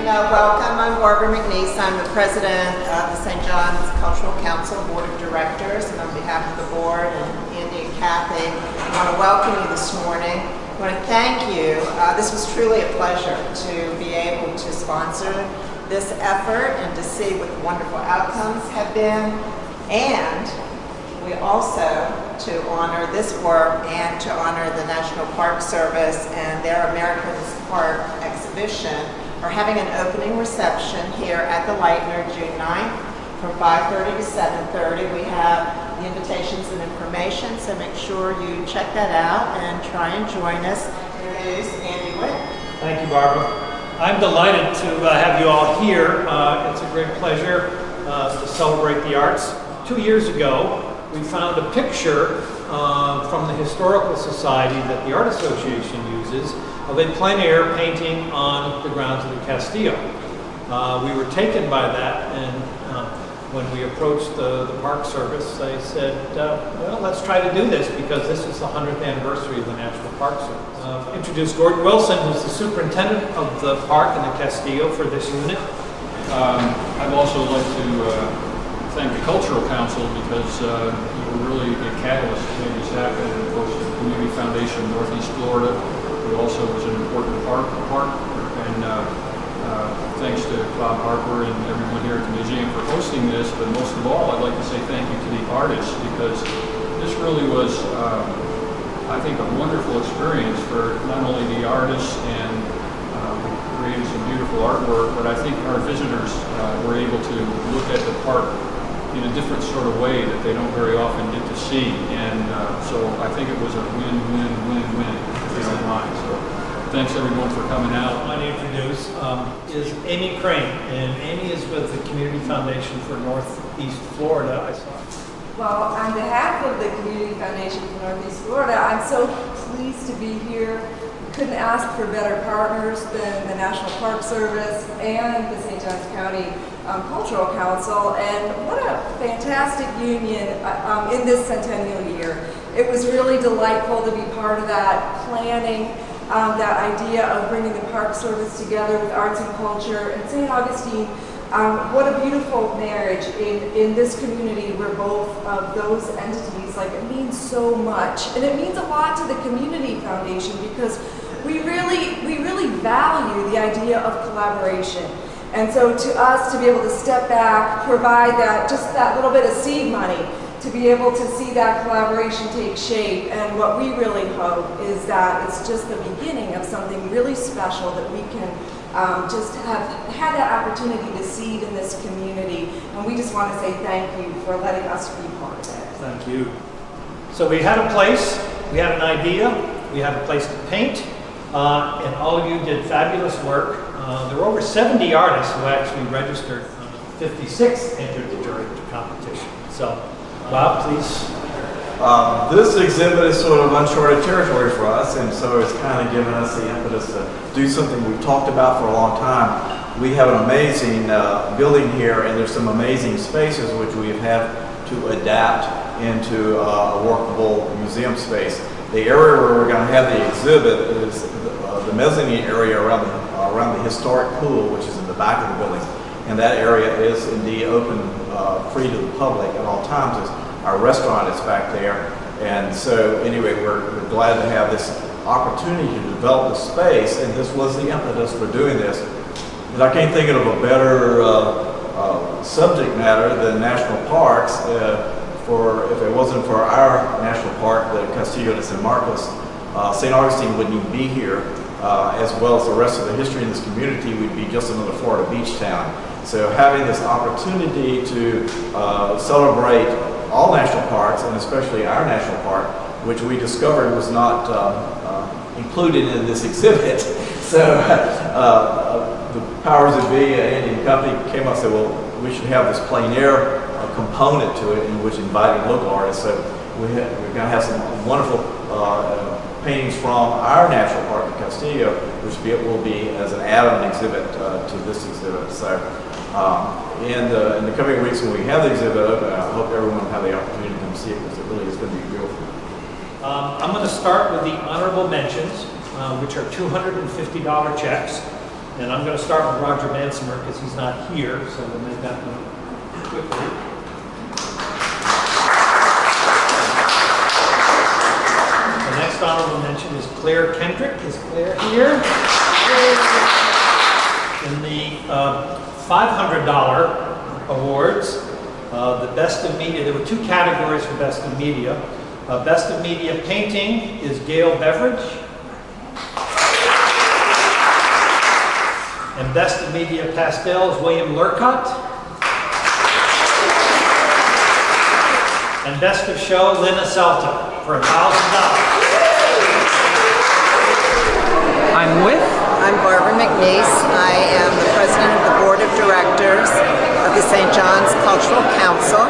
Welcome. I'm Barbara McNeese. I'm the president of the St. John's Cultural Council Board of Directors, and on behalf of the board and Andy and Kathy, I want to welcome you this morning. I want to thank you. This was truly a pleasure to be able to sponsor this effort and to see what the wonderful outcomes have been, and we also to honor this work and to honor the National Park Service and their America's Park exhibition are having an opening reception here at the Lightner June 9th from 5:30 to 7:30. We have the invitations and information, so make sure you check that out and try and join us. Here's Andy Witt. Thank you, Barbara. I'm delighted to have you all here. It's a great pleasure to celebrate the arts. 2 years ago, we found a picture from the Historical Society that the Art Association uses of a plein air painting on the grounds of the Castillo. We were taken by that, and when we approached the Park Service, they said, well, let's try to do this because this is the 100th anniversary of the National Park Service. Introduce Gordon Wilson, who's the superintendent of the park and the Castillo for this unit. I'd also like to thank the Cultural Council because you were really a catalyst to make this happen. And of course, the Community Foundation of Northeast Florida, who also was an important partner. And thanks to Bob Harper and everyone here at the museum for hosting this. But most of all, I'd like to say thank you to the artists because this really was, I think, a wonderful experience for not only the artists and created some beautiful artwork, but I think our visitors were able to look at the park in a different sort of way that they don't very often get to see. And so I think it was a win-win-win-win, if you don't mind. So thanks everyone for coming out. I want to introduce is Amy Crane, and Amy is with the Community Foundation for Northeast Florida. I saw it. Well, on behalf of the Community Foundation for Northeast Florida, I'm so pleased to be here. Couldn't ask for better partners than the National Park Service and the St. Johns County Cultural Council, and what a fantastic union in this centennial year. It was really delightful to be part of that planning, that idea of bringing the Park Service together with arts and culture. And St. Augustine, what a beautiful marriage in this community where both of those entities, like, it means so much. And it means a lot to the Community Foundation because we really value the idea of collaboration. And so to us, to be able to step back, provide that little bit of seed money, to be able to see that collaboration take shape. And what we really hope is that it's just the beginning of something really special that we can just have had that opportunity to seed in this community. And we just want to say thank you for letting us be part of it. Thank you. So we had a place, we had an idea, we had a place to paint, and all of you did fabulous work. There were over 70 artists who actually registered. 56 entered the juried competition. So, Bob, please. This exhibit is sort of uncharted territory for us, and so it's kind of given us the impetus to do something we've talked about for a long time. We have an amazing building here, and there's some amazing spaces which we've had to adapt into a workable museum space. The area where we're going to have the exhibit is the mezzanine area around the historic pool, which is in the back of the building. And that area is indeed open, free to the public at all times. Our restaurant is back there. And so anyway, we're glad to have this opportunity to develop the space, and this was the impetus for doing this. And I can't think of a better subject matter than national parks. If it wasn't for our national park, the Castillo de San Marcos, St. Augustine wouldn't even be here, as well as the rest of the history in this community. We'd be just another Florida beach town. So having this opportunity to celebrate all national parks, and especially our national park, which we discovered was not included in this exhibit. So the powers that be, Andy and company, came up and said, well, we should have this plein air component to it, in which invited local artists. So we're going to have some wonderful paintings from our national park in Castillo, which will be as an add-on exhibit to this exhibit. So in the coming weeks when we have the exhibit open, I hope everyone will have the opportunity to come see it, because it really is going to be beautiful. I'm going to start with the honorable mentions, which are $250 checks. And I'm going to start with Roger Bansemer because he's not here, so we'll make that one quickly. The next honorable mention is Claire Kendrick. Is Claire here? In the $500 awards, the Best of Media, there were two categories for Best of Media. Best of Media Painting is Gail Beveridge. And Best of Media Pastel is William Lurcott. And Best of Show, Lynn Asselta, for $1,000. I'm Barbara McNeese. I am the president of the board of directors of the St. John's Cultural Council.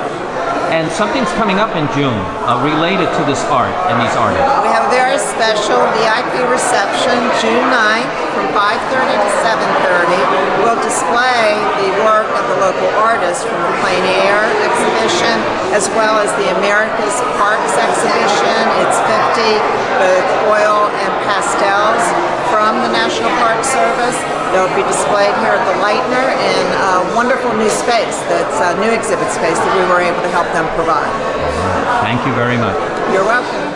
And something's coming up in June related to this art and these artists. We have a very special VIP reception June 9th from 5:30 to 7:30. We'll display the work of the local artists from the Plein exhibition as well as the America's Parks exhibition. It's 50 both oil and pastels from the National Park Service. They'll be displayed here at the Lightner in a wonderful new space that's a new exhibit space that we were able to help them provide. Thank you very much. You're welcome.